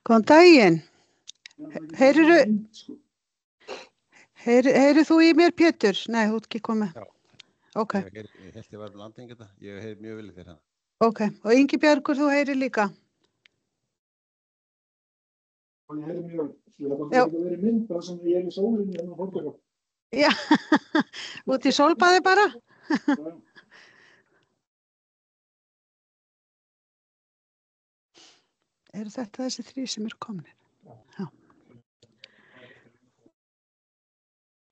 Góðan daginn. Heyrir þú í mér, Pétur? Nei, þú ert ekki komið. Já. Ok, Ég held ég var með landing þetta. Ég heyri mjög vel í þér hana. ok. Og Ingibjargur, þú heyrir líka? Og ég heyri mjög vel. Ég hef Já. ekki verið mynd þar sem ég er í sólinni en á Portugal. Já, út í sólbaði bara? Eru þetta þessi 3 sem eru komnir? Já.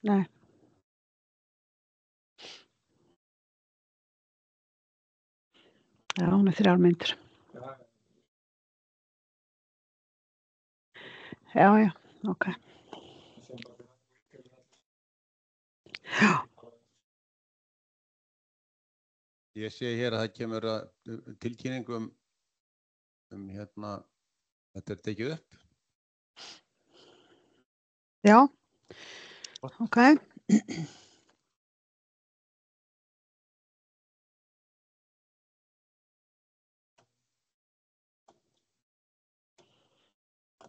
Nei. Já, hún er 3 myndir. Já, já, ok. Já, Ég sé hér að það kemur tilkynningum hérna, þetta tekið upp. já, ok.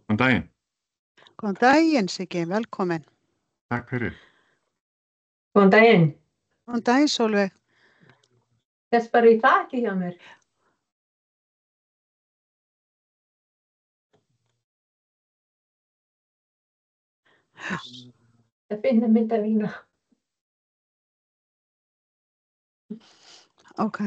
Góðan daginn. Góðan daginn, Siggi, velkomin. Takk fyrir. Góðan daginn. Góðan daginn, Sólveig. Þess bara í þakki hjá mér. Það finnir mynda vína. Ok.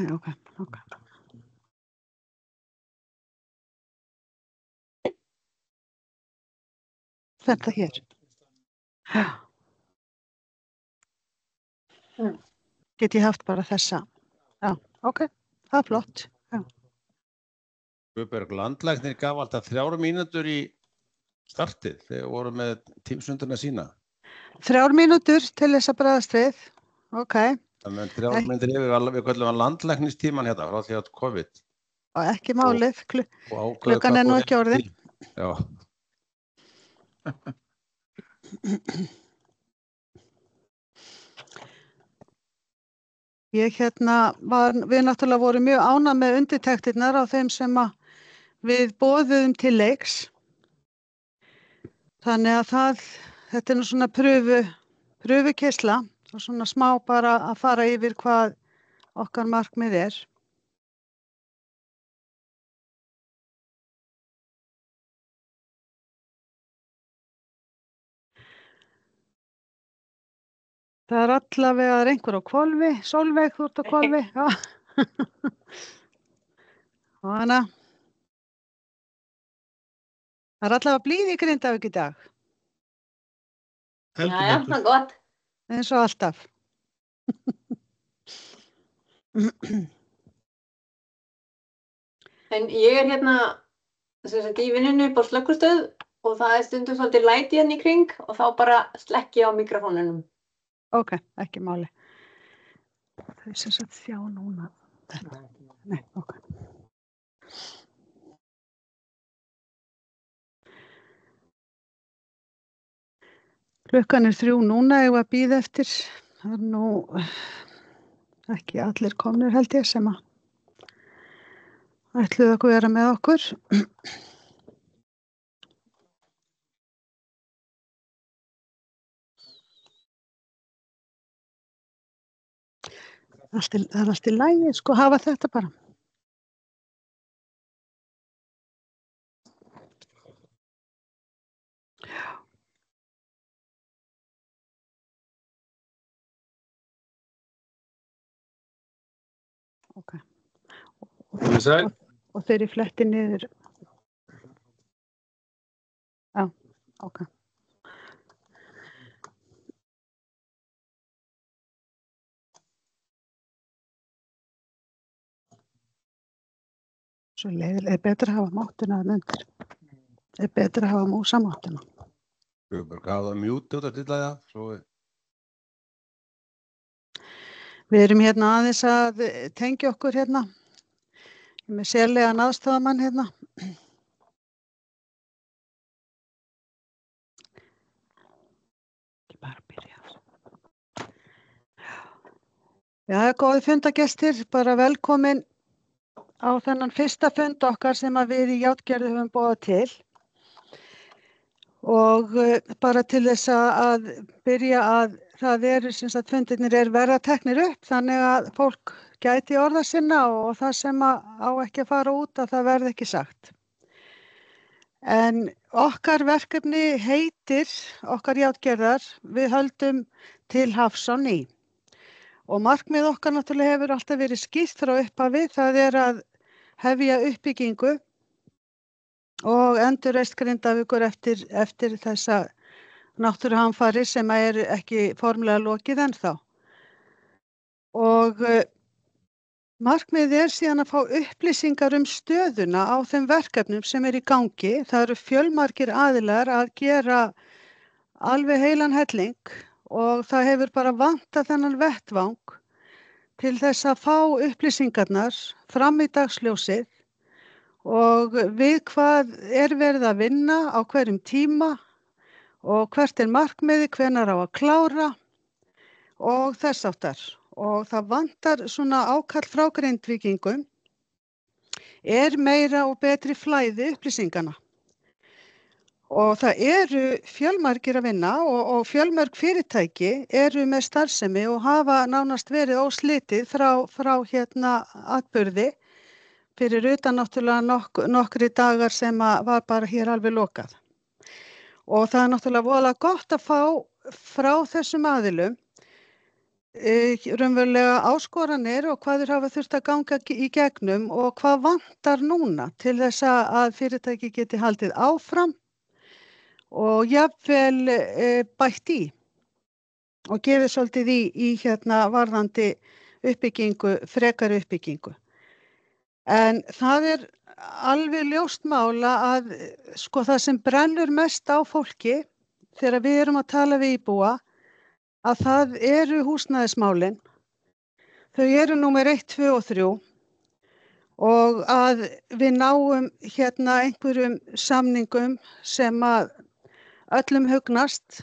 Þetta hér. Já. Get ég haft bara þessa? Já, ok, það er flott. Já. Guðberg, landlæknir gaf alltaf 3 mínútur í startið þegar voru með tímsunduna sína. 3 mínútur til þess að bregðast við. Ok, Það með 3 mínútur yfir, við kallum að landlæknistíman hérna frá því að COVID. og ekki málið. Og ákveða Klukkan hvað er nú fór ekki orðin. eftir. Já. Við náttúrulega vorum mjög ánægð með undirtektirnar á þeim sem að við boðuðum til leiks. Þannig að þetta er nú svona prufukeyrsla og svona smá bara að fara yfir hvað okkar markmið er. Það er allavega einhver á hvolfi, Sólveig, þú ert á hvolfi, já. Og hana. Það er allavega blíð í Grindavík í dag, Jæja, það er gott. eins og alltaf. En ég er hérna sem sagt, í vinnunni upp á slökkvistöð og það er stundum svolítið læti hérna í kring og þá bara slekki ég á mikrofónunum. Ok, ekki máli. Þau sem sagt sjá núna þetta. Nei, ok. Klukkan er 3 núna, ég var að bíða eftir. Það er nú ekki allir komnir held ég sem að ætluðu að vera með okkur. Það er allt í lagi, sko, hafa þetta bara. Ok. Og þeir í fletti niður. Já, ok. Svo leiðilega er betra að hafa máttuna að undir. Er betra að hafa músamáttuna. Guðberg, hafa það mjúti út að stilla það. Svo... Við erum hérna aðeins að tengja okkur hérna. Með sérlegan aðstoðamann hérna. Ekki bara byrja. Já, góði fundagestir, bara velkomin á þennan fyrsta fund okkar sem að við í Játgerði höfum boðað til. Og bara til þess að byrja að það eru sem sagt fundirnir verða teknir upp þannig að fólk gæti orða sinna og það sem á ekki að fara út að það verði ekki sagt. En okkar verkefni heitir, okkar Játgerðar, við höldum til hafs á ný. Og markmið okkar náttúrulega hefur alltaf verið skýrt frá upphafi, það að hefja uppbyggingu og endurreist Grindavíkur eftir þessa náttúruhamfarir sem ekki formlega lokið ennþá. Og markmiðið síðan að fá upplýsingar stöðuna á þeim verkefnum sem í gangi. Það eru fjölmargir aðilar að gera alveg heilan helling og það hefur bara vantað þennan vettvang til þess að fá upplýsingarnar fram í dagsljósið og við hvað verið að vinna á hverjum tíma og hvert markmiðið, hvenær á að klára og þess háttar. Og það vantar svona ákall frá Grindvíkingum meira og betri flæði upplýsingana. Og það eru fjölmargir að vinna og fjölmörg fyrirtæki eru með starfsemi og hafa nánast verið óslitið frá atburði fyrir utan náttúrulega nokkri dagar sem var bara hér alveg lokað. Og það náttúrulega voðalega gott að fá frá þessum aðilum raunverulega áskoranir og hvað þeir hafa þurft að ganga í gegnum og hvað vantar núna til þess að fyrirtæki geti haldið áfram og jafnvel bætt í og gefið svolítið í varðandi uppbyggingu, frekari uppbyggingu. En það alveg ljóst mála að sko það sem brennur mest á fólki þegar við erum að tala við íbúa að það eru húsnæðismálin. Þau eru númer 1, 2 og 3 og að við náum einhverjum samningum sem að öllum hugnast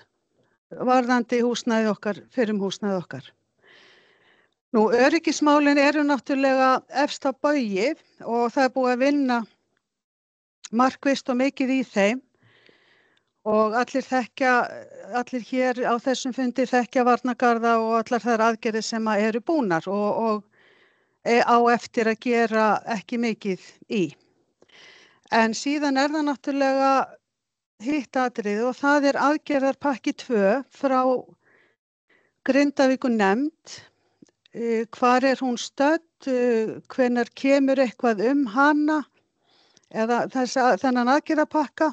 varðandi húsnæði okkar, fyrir húsnæði okkar. Nú, öryggismálin eru náttúrulega efst á baugi og það búið að vinna markvisst og mikið í þeim og allir hér á þessum fundi þekkja varnargarða og allar þær aðgerðir sem eru búnar og á eftir að gera ekki mikið í. En síðan það náttúrulega hitt atriði og það aðgerðarpakki 2 frá Grindavíkurnefnd. Hvar hún stödd, hvenær kemur eitthvað hana eða þennan aðgerðarpakka.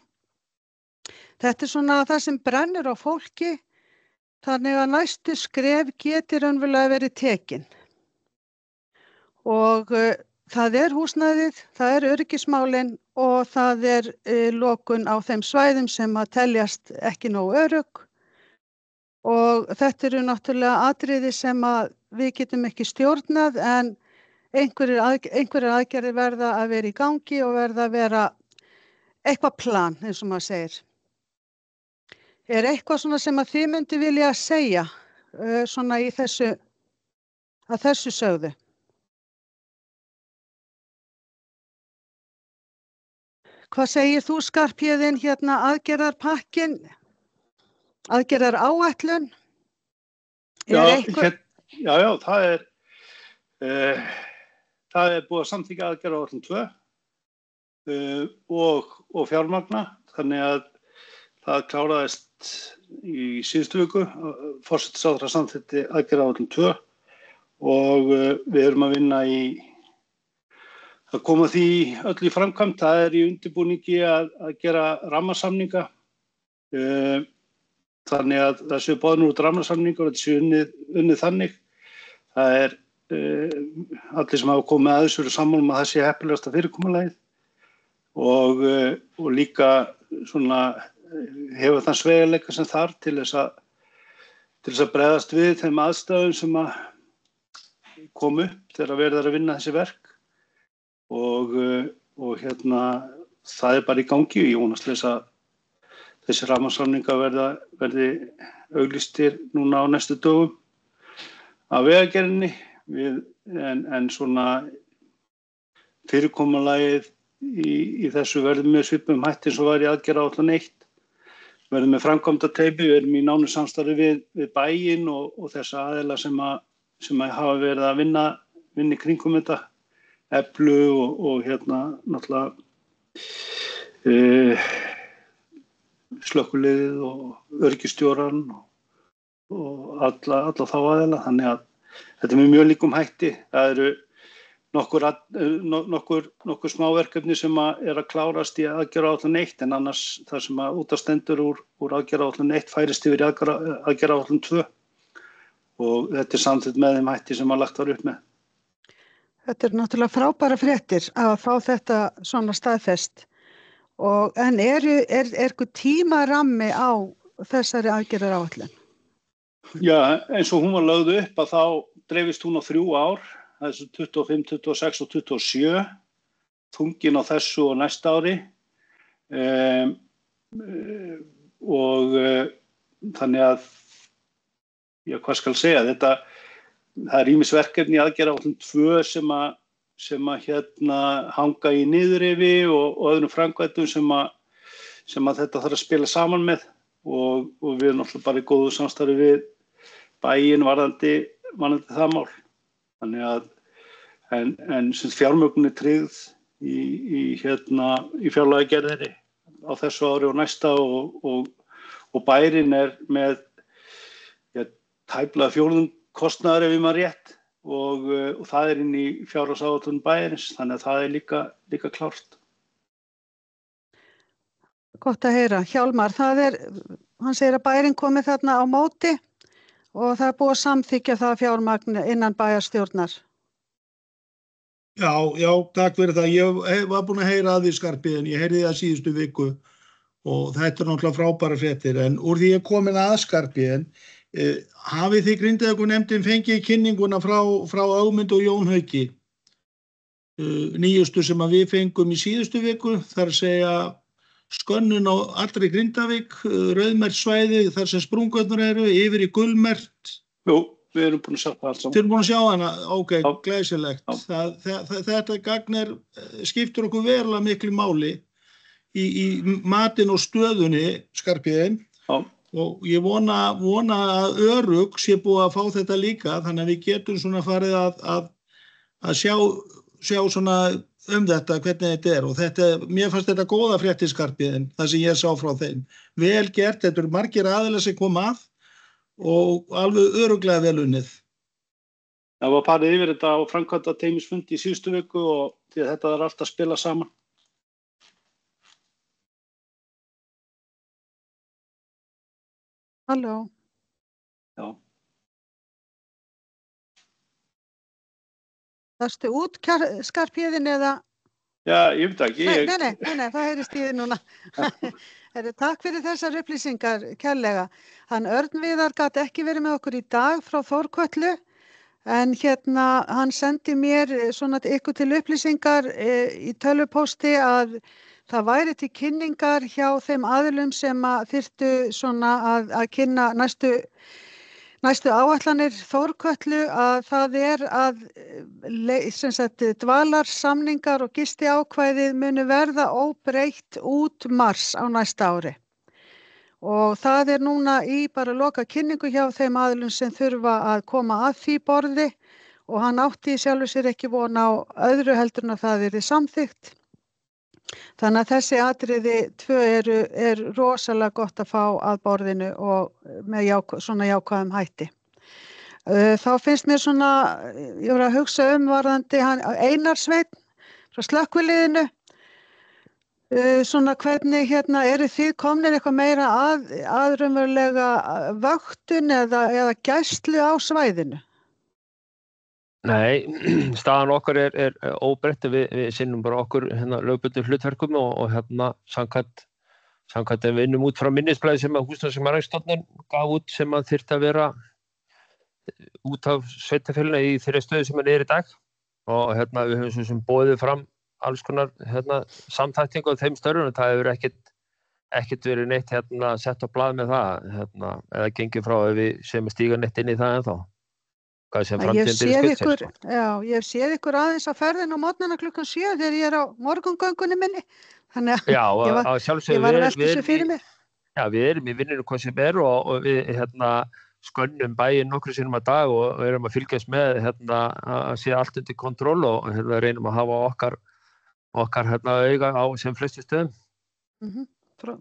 Þetta svona það sem brennur á fólki þannig að næstu skref geti raunverulega verið tekin. Og það húsnæðið, það öryggismálin og það lokun á þeim svæðum sem að teljast ekki nógu örugg. Og þetta eru náttúrulega atriði sem að við getum ekki stjórnað en einhverjar aðgerðir verða að vera í gangi og verða að vera eitthvað plan eins og maður segir. Eitthvað svona sem að þið myndi vilja segja svona í þessu sögðu? Hvað segir þú Skarphéðinn aðgerðarpakkin? Aðgerðaráætlun? Já, það búið að samþykkja aðgerðaráætlun 2 og fjármagna, þannig að það kláraðist í síðustu viku, forsætisráðherra samþykkti aðgerðaráætlun 2 og við erum að vinna í að koma því öll í framkvæmd. Það í undirbúningi að gera rammasamninga. Þannig að það séu boðnir út rammasamningar og þetta séu unnið þannig. Það allir sem hafa komið að þessu eru sammála að það sé heppilegasta fyrirkomulagið og líka svona hefur þann sveigjanleika sem þarf til þess að bregðast við þeim aðstæðum sem að komu upp þegar verið að vinna þessi verk og það bara í gangi og ég vonast þess að þessi rammasamningar verði auglýstir núna á næstu dögum af Vegagerðinni en svona fyrirkomulagið í þessu verðum með svipum hætti eins og var í aðgerðaáætlun 1. Verðum með framkvæmdateymi, við erum í nánu samstarfi við bæinn og þessa aðila sem hafa verið að vinna í kringum þetta, Eflu og náttúrulega slökkviliðið og öryggisstjórann og alla þá aðila, þannig að þetta er með mjög líkum hætti. Það eru nokkur smáverkefni sem er að klárast í aðgerðaáætlun 1 en annars það sem að út af stendur úr aðgerðaáætlun 1 færist yfir í aðgerðaáætlun 2 og þetta er samþykkt með þeim hætti sem að lagt var upp með. Þetta er náttúrulega frábæra fréttir að fá þetta svona staðfest. En er eitthvað tímarammi á þessari aðgerðaáætlun? Já, eins og hún var lögð upp að þá dreifist hún á 3 ár. Það er 25, 26 og 27, þungin á þessu og næsta ári og þannig að, já hvað skal segja, það er ýmis verkefni í aðgerðaáætlun 2 sem að hanga í niðurrifi og öðrum framkvæmdum sem að þetta þarf að spila saman með og við erum náttúrulega bara í góðu samstarfi við bæinn varðandi það mál. Þannig að en sem fjármögnun er tryggð í fjárlagagerðinni á þessu ári og næsta og bærinn er með tæplega fjórðung kostnaðar ef ég man rétt og það er inn í fjárhagsáætlun bæjarins, þannig að það er líka klárt. Gott að heyra. Hjálmar, hann segir að bærinn komið þarna á móti og það er búið að samþykkja það fjármagn innan bæjarstjórnar. Já, takk fyrir það. Ég var búin að heyra að því Skarphéðinn, ég heyrði það síðustu viku og þetta er náttúrulega frábæra fréttir. En úr því ég komin að Skarphéðinn, hafið þið Grindavíkurnefndin fengið kynninguna frá Ögmund og Jón Hauki, nýjustu sem að við fengum í síðustu viku, þar að segja skönnun á allri Grindavík, rauðmerkt svæði þar sem sprungurnar eru, yfir í gulmerkt. Jú, við erum búin að sjá það allt saman. Þið erum búin að sjá hana? Ok, glæsilegt. Þetta gagn skiptir okkur verulega miklu máli í matinn og stöðunni, Skarphéðinn. Já. Og ég vona að örugg sé búið að fá þetta líka, þannig að við getum svona farið að sjá svona þetta, hvernig þetta er. Og mér fannst þetta góða fréttir Skarphéðinn, það sem ég sá frá þeim. Vel gert, þetta eru margir aðilar sem kom að og alveg örugglega vel unnið. Það var farið yfir þetta á framkvæmdateymisfundi í síðustu viku og því að þetta er allt að spila saman. Halló. Já. Varstu út, Skarphéðinn, eða? Já, ég veit ekki. Nei, það heyrist í þið núna. Takk fyrir þessar upplýsingar, kærlega. Hann Örn Viðar gat ekki verið með okkur í dag frá Þórkötlu, en hann sendi mér svona ykkur til upplýsingar í tölvupósti að það væri til kynningar hjá þeim aðilum sem að þyrftu svona að kynna næstu áætlanir Þórkötlu, að það er að dvalarsamningar og gistiákvæðið muni verða óbreytt út mars á næsta ári. Og það er núna í bara loka kynningu hjá þeim aðilum sem þurfa að koma að því borði og hann átti sjálfur sér ekki von á öðru heldur en að það yrði samþykkt. Þannig að þessi atriði 2 er rosalega gott að fá að borðinu og með svona jákvæðum hætti. Þá finnst mér svona, ég var að hugsa varðandi Einar Sveinn frá slökkviliðinu, svona hvernig eru þið komnir eitthvað meira að raunverulega vöktun eða gæslu á svæðinu? Nei, staðan okkar er óbreytt, við sinnum bara okkur lögbundnum hlutverkum og samkvæmt við vinnum út frá minnisblaði sem að Húsnæðis- og mannvirkjastofnun gaf út sem að þyrfti að vera út af sveitarfélaginu í þeirri stöðu sem hann er í dag og við höfum svo sem boðið fram alls konar samþættingu á þeim störfum og það hefur ekkert verið neitt sett á blað með það eða gengið frá að við sem stíga neitt inn í það ennþá. hvað sem Ég framtíðin ber í skauð sér, sko. Já, ég hef séð ykkur aðeins á ferðin á morgnana klukkan 7 þegar ég á morgungöngunni minni. Þannig að Já, ég að sjálfsögðu var að velta þessu fyrir mér. Já, við erum í vinninu hvað sem og við skönnum bæinn nokkru sinnum að dag og erum að fylgjast með að sé allt undir kontról og reynum að hafa okkar auga á sem flestu stöðum.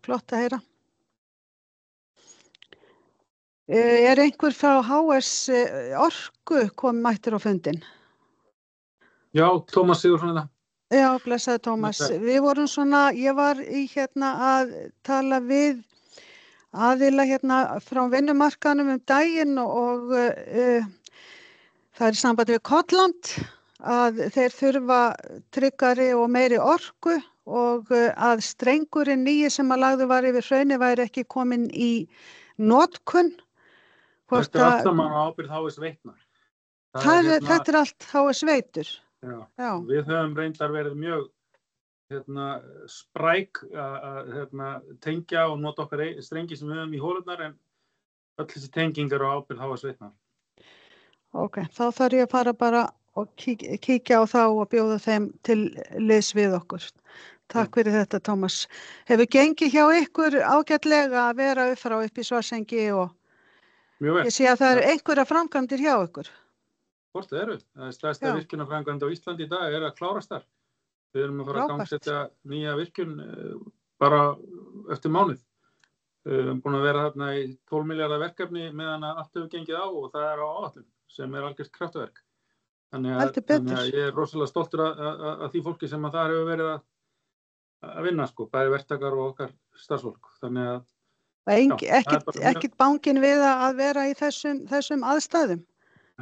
Flott að heyra. Er einhver frá HS Orku komið mættur á fundin? Já, Tómas Sigurðsson. Já, blessaði Tómas. Við vorum ég var í að tala við aðila frá vinnumarkaðnum daginn og það er í sambandi við Kollund að þeir þurfa tryggari og meiri orku og að strengurinn nýi sem að lagður var yfir hraunið væri ekki kominn í notkun. Þetta er allt saman á ábyrgð HS Veitna. Þetta er allt HS Veitur. Já. Við höfum reyndar verið mjög spræk að tengja og nota okkar strengi sem við höfum í hólurnar en öll þessi tengingar á ábyrgð HS Veitna. Ok, þá þarf ég að fara bara og kíkja á þá og bjóða þeim til liðs við okkur. Takk fyrir þetta, Tómas. Hefur gengið hjá ykkur ágætlega að vera upp í Svartsengi og ég sé að það eru einhverja framkvæmdir hjá ykkur. Hvort það eru. Það er stærsta virkjunarframkvæmd á Íslandi í dag að klárast þar. Við erum að fara að gangsetja nýja virkjun bara eftir mánuð. Við erum búin að vera þarna í 12 milljarða verkefni meðan að allt hefur gengið á og það er á áætlun sem er algjört kraftaverk. Þannig að ég er rosalega stoltur að því fólki sem að það hefur verið að vinna, sko, bæði verktakar og okkar starfsfólk. Þannig að ekkert bangin við að vera í þessum aðstæðum?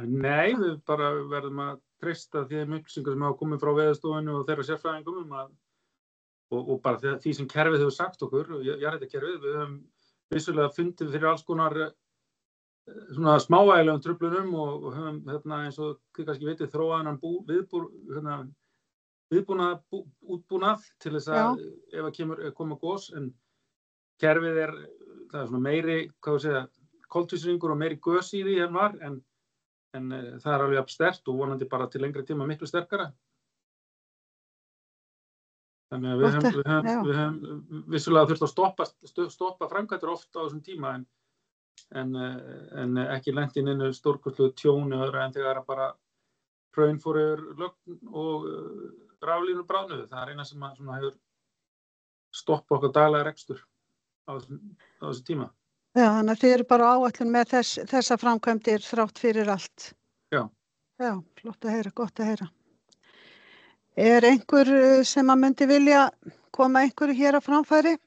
Nei, við bara verðum að treysta þeim upplýsingar sem hafa komið frá Veðurstofunni og þeirra sérfræðingum og bara því sem kerfið hefur sagt okkur, jarðhitakerfið, við höfum vissulega fundið fyrir alls konar svona smávægilegum truflunum og höfum eins og þið kannski vitið þróaðan útbúnað til þess að ef að koma gos, en kerfið það er svona meiri, koltvísýringur og meiri gös í því en var, en það er alveg jafn sterkt og vonandi bara til lengri tíma miklu sterkara. Þannig að við höfum vissulega þurft að stoppa framkvæmdir oft á þessum tíma en ekki lent inn innu stórkostlegu tjóni öðru en þegar bara hraun fór yfir lögn og raflínur bráðnuðu. Það er eina sem hefur stoppað okkar daglega rekstur á þessu tíma. Já, þannig að þið eru bara áætlun með þessa framkvæmdir þrátt fyrir allt. Já. Já, flott að heyra, gott að heyra. Er einhver sem að myndi vilja koma einhverju hér á framfæri?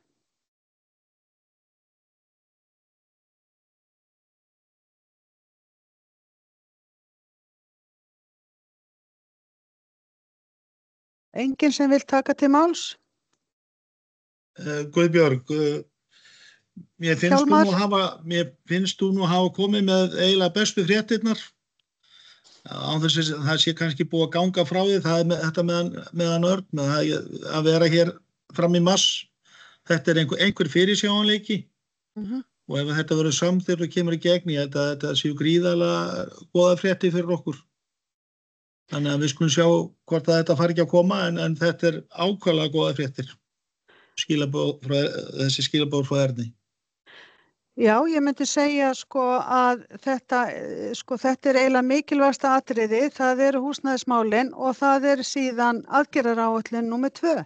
Enginn sem vil taka til máls? Guðbjörg, mér finnst þú nú hafa komið með eiginlega bestu fréttirnar. Án þess að það sé kannski búið að ganga frá því, það er þetta meðan Örn, með að vera hér fram í mars. Þetta er einhver fyrirsjáanleiki og ef þetta verður samþykkt og kemur í gegn, þetta séu gríðarlega góða fréttir fyrir okkur. Þannig að við skulum sjá hvort að þetta fari ekki að koma, en þetta er ákaflega góða fréttir. Þessi skilaboð frá Erni. Já, ég myndi segja að þetta er eiginlega mikilvægasta atriði, það eru húsnæðismálin og það er síðan aðgerðaráætlun númer 2.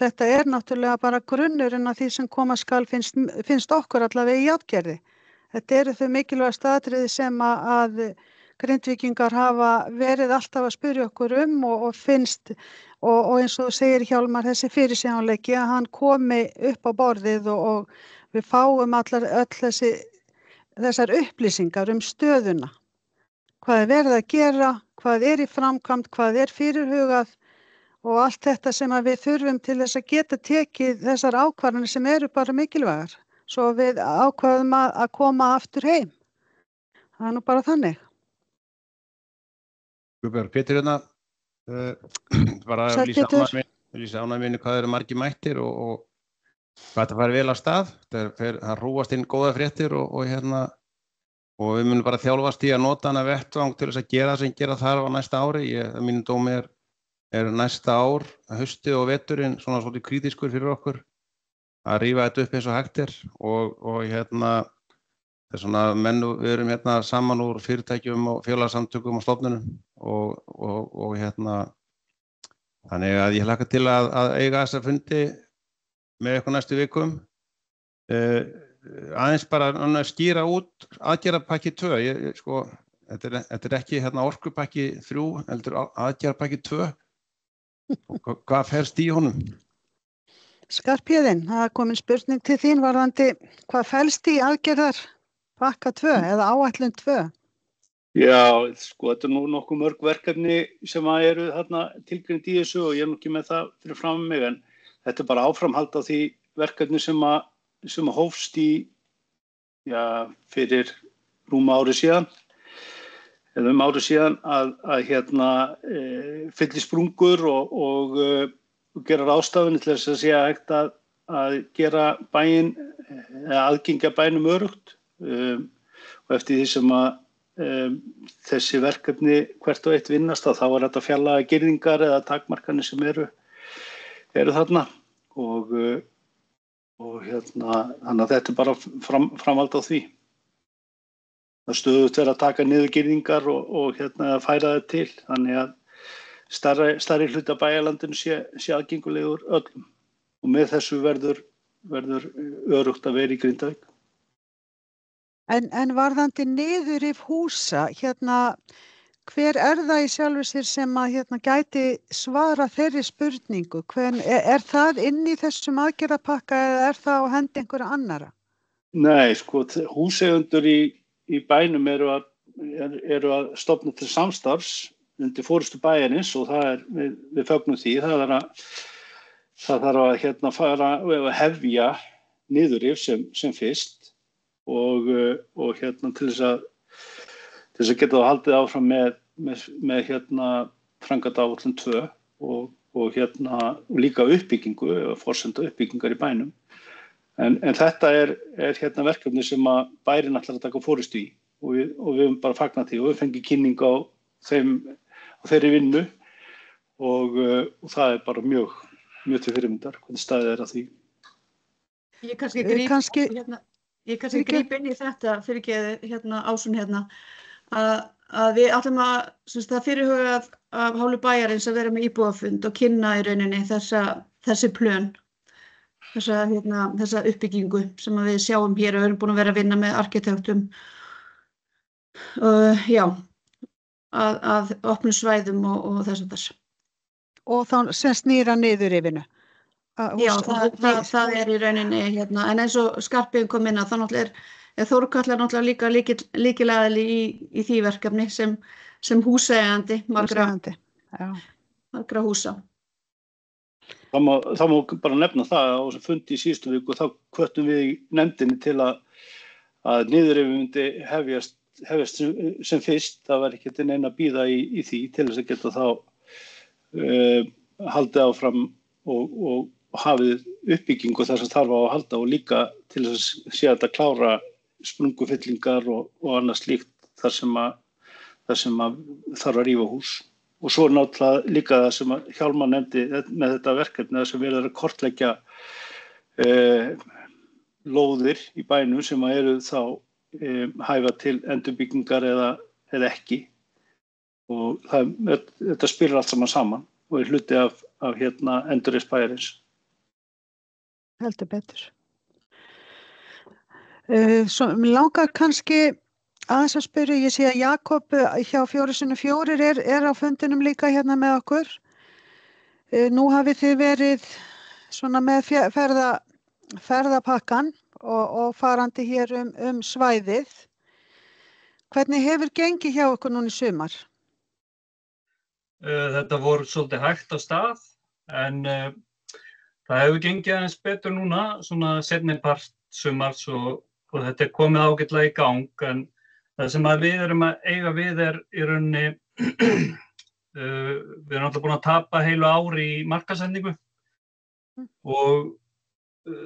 Þetta er náttúrulega bara grunnurinn af því sem koma skal finnst okkur allavega í aðgerði. Þetta eru þau mikilvægasta atriði sem að Grindvíkingar hafa verið alltaf að spyrja okkur og finnst, og eins og segir Hjálmar, þessi fyrirsjáanleiki að hann komi upp á borðið og við fáum öll þessar upplýsingar stöðuna. Hvað er verið að gera, hvað er í framkvæmd, hvað er fyrirhugað og allt þetta sem að við þurfum til þess að geta tekið þessar ákvarðanir sem eru bara mikilvægar. Svo við ákvaðum að koma aftur heim. Það er nú bara þannig. Guðbjörg, Pétur hérna, bara að lýsa ánægðinni hvað eru margir mættir og hvað þetta fari vel af stað. Það hrúast inn góða fréttir og og við munum bara þjálfast í að nota hana vettvang til þess að gera sem gera þarf á næsta ári. Mínum dómi er næsta ár, hausti og veturinn svona svolítið krítískur fyrir okkur að rífa þetta upp eins og hægt og það er svona við erum saman úr fyrirtækjum og félagasamtökum og stofnunum og þannig að ég hlakka til að eiga þessa fundi með eitthvað næstu vikum. Aðeins bara að skýra út aðgerðapakki 2. Þetta ekki orkupakki 3, heldur aðgerðapakki 2. Hvað felst í honum? Skarphéðinn, það komin spurning til þín varðandi hvað felst í aðgerðarpakka 2 eða áætlun 2? Já, þetta nú nokkuð mörg verkefni sem eru þarna tilgreind í þessu og ég nú ekki með það fyrir fram mig, en þetta bara áframhald á því verkefni sem hófst fyrir rúma ári síðan eða ári síðan að fylla í sprungur og gera ráðstafanir til þess að sé hægt að gera bæinn eða aðgengja bænum öruggt og eftir því sem þessi verkefni hvert og eitt vinnast þá er þetta fjarlæga girðingar eða takmarkanir sem eru þarna og þannig að þetta bara framhald á því. Það stöðugt að taka niður girðingar og færa það til, þannig að stærri hluti af bæjarlandinu sé aðgengulegur öllum og með þessu verður öruggt að vera í Grindavík. En varðandi niðurrif húsa, hver það í sjálfu sér sem að gæti svara þeirri spurningu? Er það inn í þessum aðgerðapakka eða er það á hendi einhverja annara? Nei, húseigendur í bænum eru að stofna til samstarfs undir forystu bæjarins og við fögnum því. Það þarf að fara og hefja niðurrif sem fyrst og til þess að geta það haldið áfram með framkvæmdaáætlun 2 og líka uppbyggingu, forsenda uppbyggingar í bænum. En þetta er verkefni sem að bærinn ætlar að taka forystu í og við höfum bara fagnað því og við fengið kynning á þeirri vinnu og það er bara mjög til fyrirmyndar hvernig staðið er að því. Ég kannski gríp inn í þetta fyrir ekki Ásson að við ætlum það fyrirhugað af hálfu bæjarins að vera með íbúafund og kynna í rauninni þessi plön, þessa uppbyggingu sem við sjáum hér og við erum búin að vera að vinna með arkitektum að opnum svæðum og þess. Og þá sem snýra niðurrifinu? Já, það í rauninni en eins og Skarphéðinn kom inn á þá náttúrulega er Þórkatla náttúrulega líka lykilaðili í því verkefni sem húseigandi margra húsa. Það má bara nefna það á þessum fundi í síðustu viku þá hvöttum við í nefndinni til að niðurrifið myndi hefjast sem fyrst. Það var ekki neina að bíða í því til þess að geta þá haldið áfram og hafið uppbyggingu þar sem þarf á að halda og líka til þess að sé að klára sprungufyllingar og annað slíkt þar sem að þarf að rífa hús. Og svo náttúrulega líka það sem Hjálmar nefndi með þetta verkefni sem verður að kortleggja lóðir í bænum sem eru þá hæfa til endurbyggingar eða ekki. Og þetta spilar allt saman og er hluti af endurreisn bæjarins. Heldur betur. Mér langar kannski aðeins að spyrja, ég sé að Jakob hjá 4x4 er á fundinum líka með okkur. Nú hafið þið verið svona með ferðapakkan og farandi hér svæðið. Hvernig hefur gengið hjá okkur núna í sumar? Þetta voru svolítið hægt á stað, en það hefur gengið aðeins betur núna, svona seinni part sumars og þetta er komið ágætlega í gang, en það sem við erum að eiga við er í rauninni, við erum alltaf búin að tapa heilu ári í markaðssetningu og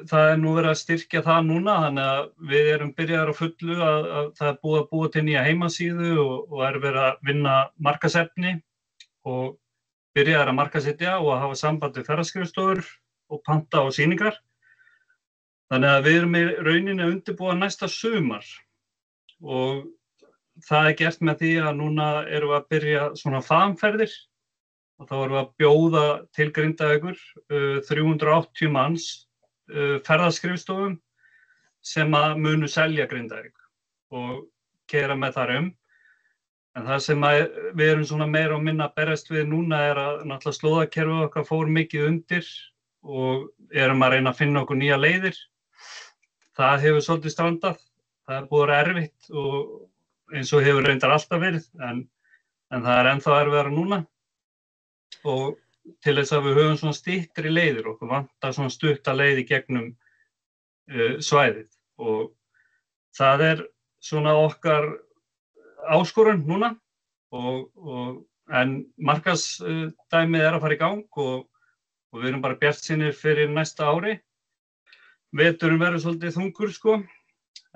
það nú verið að styrkja það núna, þannig að við erum byrjaðar á fullu að það búið að búa til nýja heimasíðu og verið að vinna markaðsefni og byrjaðar að markaðssetja og að hafa samband við ferðaskrifstofur og panta og sýningar. Þannig að við erum í rauninni að undirbúa næsta sumar og það gert með því að núna erum við að byrja svona faðmferðir og þá erum við að bjóða til Grindavíkur 380 manns ferðaskrifstofum sem að munu selja Grindavík og keyra með þar En það sem við erum svona meira og minna að berjast við núna að náttúrulega slóðakerfið okkar fór mikið undir og erum að reyna að finna okkur nýja leiðir. Það hefur svolítið strandað, það búið að vera erfitt og eins og hefur reyndar alltaf verið, en það ennþá erfiðara núna. Og til þess að við höfum svona styttri leiðir, okkur vantar svona stutta leið í gegnum svæðið og það svona okkar áskorun núna en markaðsdæmið að fara í gang og við erum bara bjartsýnir fyrir næsta ári. Veturinn verður svolítið þungur sko,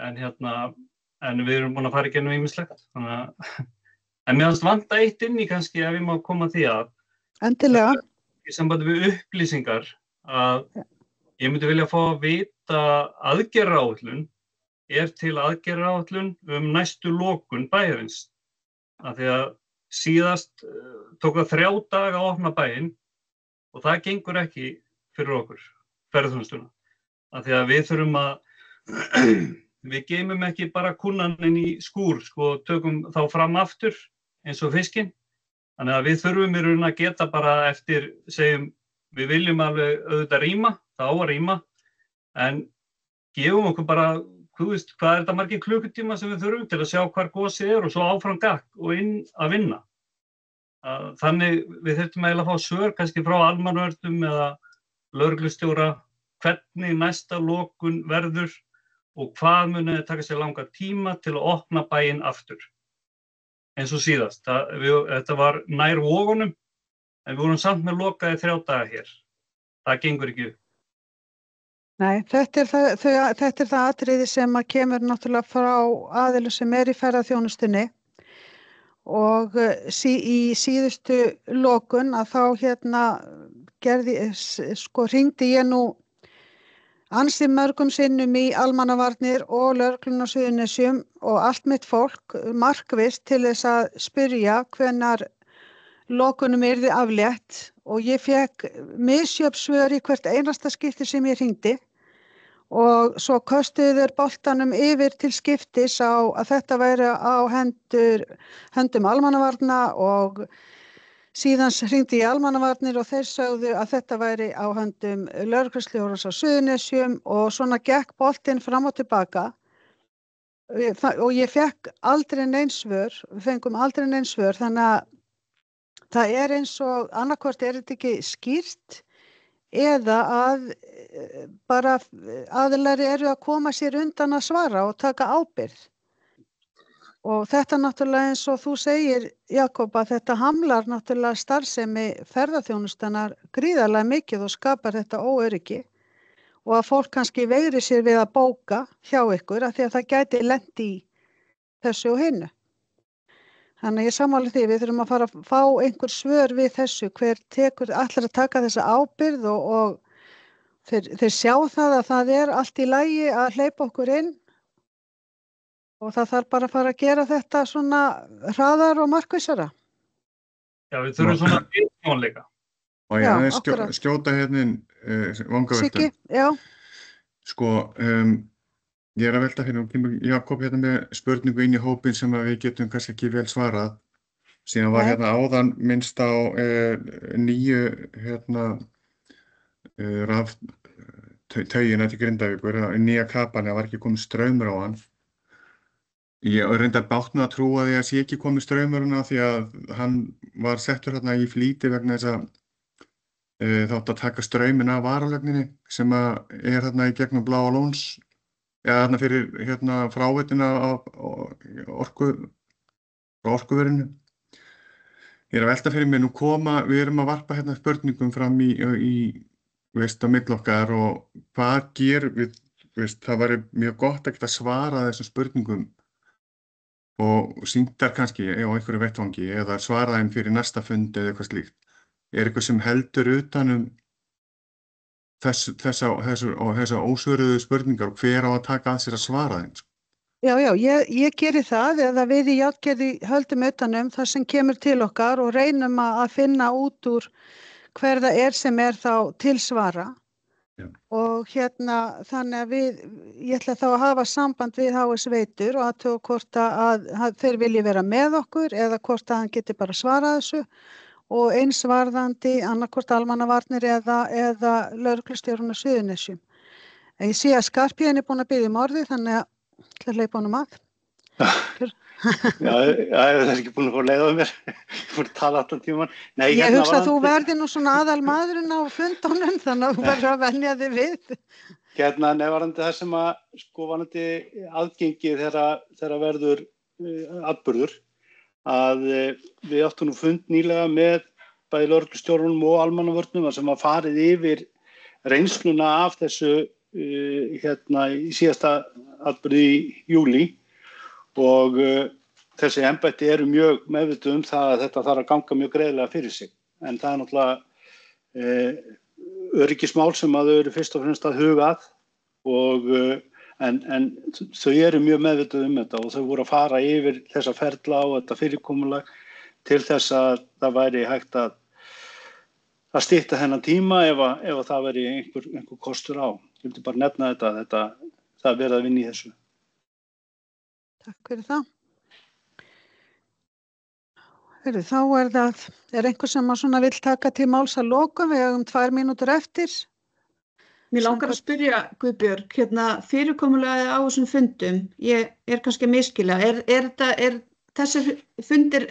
en við erum búin að fara í gegnum ýmislegt. En mér fannst vanta eitt inn í kannski ef ég má koma því að Endilega. Í sambandi við upplýsingar að ég myndi vilja fá að vita aðgerðaáætlun til aðgerðaáætlun næstu lokun bæjarins. Af því að síðast tók það 3 daga að opna bæinn og það gengur ekki fyrir okkur, ferðaþjónustuna. Af því að við þurfum við geymum ekki bara kúnnaninn í skúr, sko, tökum þá fram aftur eins og fiskinn. Þannig að við þurfum í raun að geta bara eftir, segjum, við viljum alveg auðvitað rýma, það á að rýma, en gefum okkur bara, þú veist, hvað þetta margir klukkutíma sem við þurfum til að sjá hvar gosið og svo áfram gakk og inn að vinna. Þannig við þurfum eiginlega að fá svör kannski frá almannavörnum eða lögreglustjóra hvernig næsta lokun verður og hvað muni taka sér langa tíma til að opna bæinn aftur. Eins og síðast. Þetta var nær Vogunum, en við vorum samt með lokaði 3 daga hér. Það gengur ekki upp. Nei, þetta er það atriði sem að kemur náttúrulega frá aðilum sem í ferðaþjónustunni og í síðustu lokun að þá hringdi ég nú ansi mörgum sinnum í almannavarnir og lögregluna á Suðurnesjum og allt mitt fólk markvisst til þess að spyrja hvenær lokunum yrði aflétt og ég fékk misjöfn svör í hvert einasta skipti sem ég hringdi og svo köstuðu þeir boltanum yfir til skiptis á að þetta væri á höndum almannavarna og síðan hringdi ég í almannavarnir og þeir sögðu að þetta væri á höndum lögreglustjórans á Suðurnesjum og svona gekk boltinn fram og tilbaka og ég fekk aldrei nein svör, við fengum aldrei nein svör þannig að það eins og annarkvort þetta ekki skýrt eða að bara aðilari eru að koma sér undan að svara og taka ábyrgð. Og þetta náttúrulega eins og þú segir, Jakob, að þetta hamlar náttúrulega starfsemi ferðaþjónustarinnar gríðarlega mikið og skapar þetta óöryggi og að fólk kannski veigri sér við að bóka hjá ykkur af því að það gæti lent í þessu og hinu. Þannig ég sammála því, við þurfum að fara að fá einhver svör við þessu, hver ætlar að taka þessa ábyrgð og þeir sjá það að það allt í lagi að hleypa okkur inn og það þarf bara að fara að gera þetta svona hraðar og markvissara. Já, við þurfum svona viðsjónleika. Og ég skjóta hérna vangavelta. Siggi, já. Sko, ég að velta fyrir og kemur Jakob hérna með spurningu inn í hópin sem að við getum kannski ekki vel svarað. Síðan var hérna áðan minnst á nýju taugina til Grindavíkur, nýja kapani, það var ekki komið straumur á hann. Ég reyndar bátt með að trúa því að sé ekki komið straumurinn því að hann var settur hérna í flýti vegna þess að þátt að taka strauminn af varalögninni sem að hérna í gegnum Bláa Lóns eða hérna fyrir fráveitina af orkuverinu. Ég að velta fyrir mér nú við erum að varpa hérna spurningum fram í á milli okkar og hvað gerum við, það væri mjög gott að geta svara þessum spurningum og sýndar kannski á einhverju vettvangi eða svara þeim fyrir næsta fund eða eitthvað slíkt. Eitthvað sem heldur utanum þessa ósvöruðu spurningar og hver á að taka að sér að svara þeim? Já, ég geri það eða við í Játgerði höldum utanum það sem kemur til okkar og reynum að finna út úr hver það sem þá til svara. Já. Og þannig að ég ætla þá að hafa samband við HS Veitur og athuga hvort að þeir vilji vera með okkur eða hvort að hann geti bara svarað þessu og eins varðandi annarkvort almannavarnir eða lögreglustjórinn á Suðurnesjum. En ég sé að Skarphéðinn búinn að biðja orðið þannig að ætla að hleypa honum að. Já, það ekki búin að fá leið á mér. Ég fór að tala allan tíman. Nei, ég hugsa að þú verði nú svona aðal maðurinn á fundunum, þannig að þú verður að venja þig við. Varðandi það sem að varðandi aðgengi þegar verður atburður, að við áttum nú fund nýlega með bæði lögreglustjórunum og almannavörnum sem að farið yfir reynsluna af þessu í síðasta atburði í júlí og þessi embætti eru mjög meðvituð það að þetta þarf að ganga mjög greiðlega fyrir sig. En það náttúrulega öryggismál sem að þau eru fyrst og fremst að huga að og en þau eru mjög meðvituð þetta og þau voru að fara yfir þessa ferla og þetta fyrirkomulag til þess að það væri hægt að stytta þennan tíma ef það væri einhver kostur á. Ég vildi bara nefna þetta það verið að vinna í þessu. Takk fyrir það. Þá einhver sem að vill taka til máls að lokum, við höfum 2 mínútur eftir. Mér langar að spyrja Guðbjörg, fyrirkomulagið á þessum fundum, ég kannski að misskilja, er þessir fundir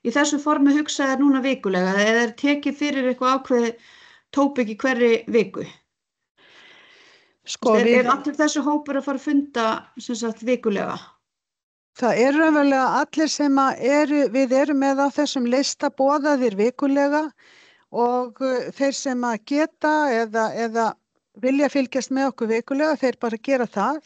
í þessu formi hugsaðir núna vikulega eða tekið fyrir eitthvað ákveðið tópik í hverri viku? Allir þessu hópur að fara að funda vikulega? Það raunverulega allir sem við erum með á þessum lista boðaðir vikulega og þeir sem að geta eða vilja fylgjast með okkur vikulega, þeir bara gera það.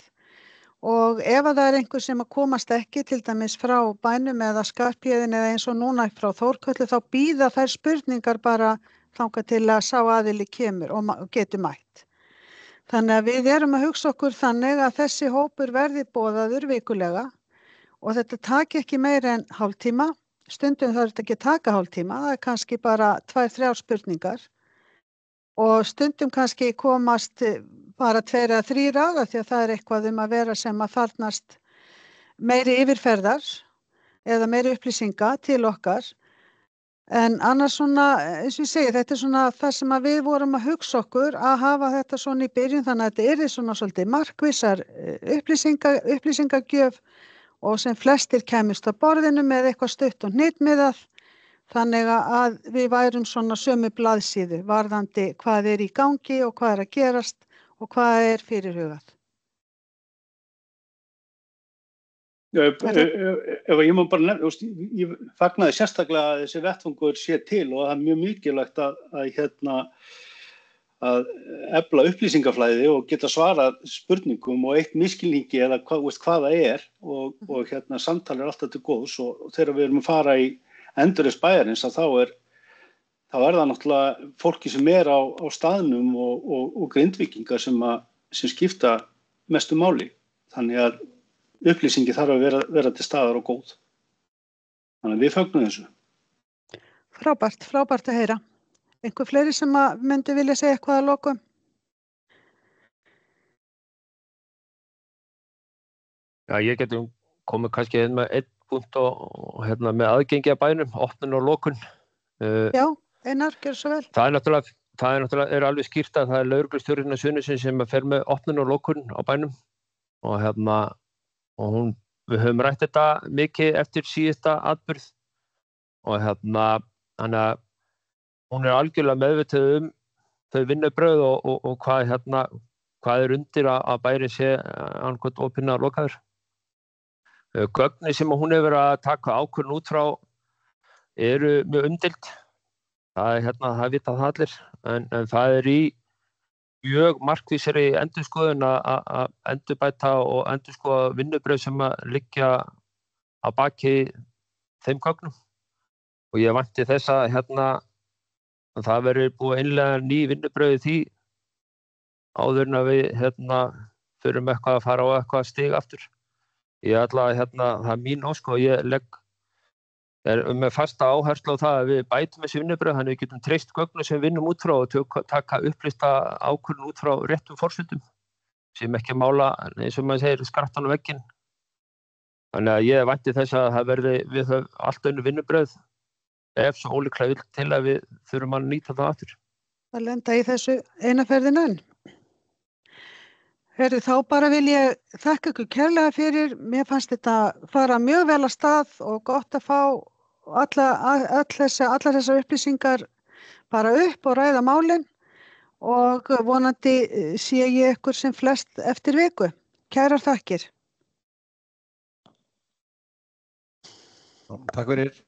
Og ef það einhver sem að komast ekki, til dæmis frá Bænum eða Skarphéðinn eða eins og núna frá Þórköllu, þá bíða þær spurningar bara þangað til að sá aðili kemur og geti mætt. Þannig að við erum að hugsa okkur þannig að þessi hópur verði boðaður vikulega og þetta taki ekki meira en hálftíma. Stundum þarf þetta ekki að taka hálftíma, það kannski bara 2-3 spurningar og stundum kannski komast bara 2 eða 3 af því að það eitthvað að vera sem að þarfnast meiri yfirferðar eða meiri upplýsinga til okkar. En annars eins og ég segi, þetta svona það sem að við vorum að hugsa okkur að hafa þetta svona í byrjun þannig að þetta svona svolítið markvissar upplýsingagjöf og sem flestir kæmust að borðinu með eitthvað stutt og hnitmiðað. Þannig að við værum svona sömu blaðsíðu varðandi hvað í gangi og hvað að gerast og hvað fyrirhugað. Ef ég má bara nefna, ég fagnaði sérstaklega að þessi vettvangur sé til og það mjög mikilvægt að efla upplýsingaflæði og geta svarað spurningum og eitt misskilningi eða hvað það og samtal alltaf til góðs og þegar við erum að fara í endurreisn bæjarins að þá er það náttúrulega fólki sem á staðnum og grindvíkingar sem skipta mestu máli. Þannig að upplýsingi þarf að vera til staðar og góð. Þannig að við fögnum þessu. Frábært að heyra. Einhver fleiri sem myndi vilja segja eitthvað að lokum? Já, ég geti komið kannski með einn punkt og með aðgengi að Bænum, opnun og lokun. Já, Einar, gjör svo vel. Það náttúrulega alveg skýrt að það er lögreglustjórinn á Suðurnesjum sem fer með opnun og lokun á Bænum og við höfum rætt þetta mikið eftir síðasta atburð og þannig að hún algjörlega meðvituð þau vinnubrögð og hvað undir að bærin sé annað opinna lokaður. Gögnin sem hún hefur að taka ákvörðun út frá eru mjög umdeild. Það vita það allir, en það í mjög markvísari endurskoðun að endurbæta og endurskoða vinnubrögð sem að liggja að baki þeim gögnum. Og ég vænti þess að að það verður búið að innleiða ný vinnubrögð í því áður en að við förum eitthvað að fara á eitthvað stig aftur. Ég ætla að það er mín ósk og ég er með fasta áherslu á það að við bætum þessi vinnubrögð þannig við getum treyst gögnum sem við vinnum út frá og taka upplýsta ákvörðun út frá réttum forsendum sem ekki mála, eins og maður segir, skrattan á vegginn. Þannig að ég vænti þess að það verði við allt önnur vinnubrögð ef svo ólíklega vill til að við þurfum að nýta það aftur. Að lenda í þessu eina ferðina enn. Þá bara vil ég þakka ykkur kærlega fyrir. Mér fannst þetta fara mjög vel að stað og gott að fá allar þessar upplýsingar bara upp og ræða málin og vonandi sé ég ykkur sem flest eftir viku. Kærar þakkir. Takk fyrir.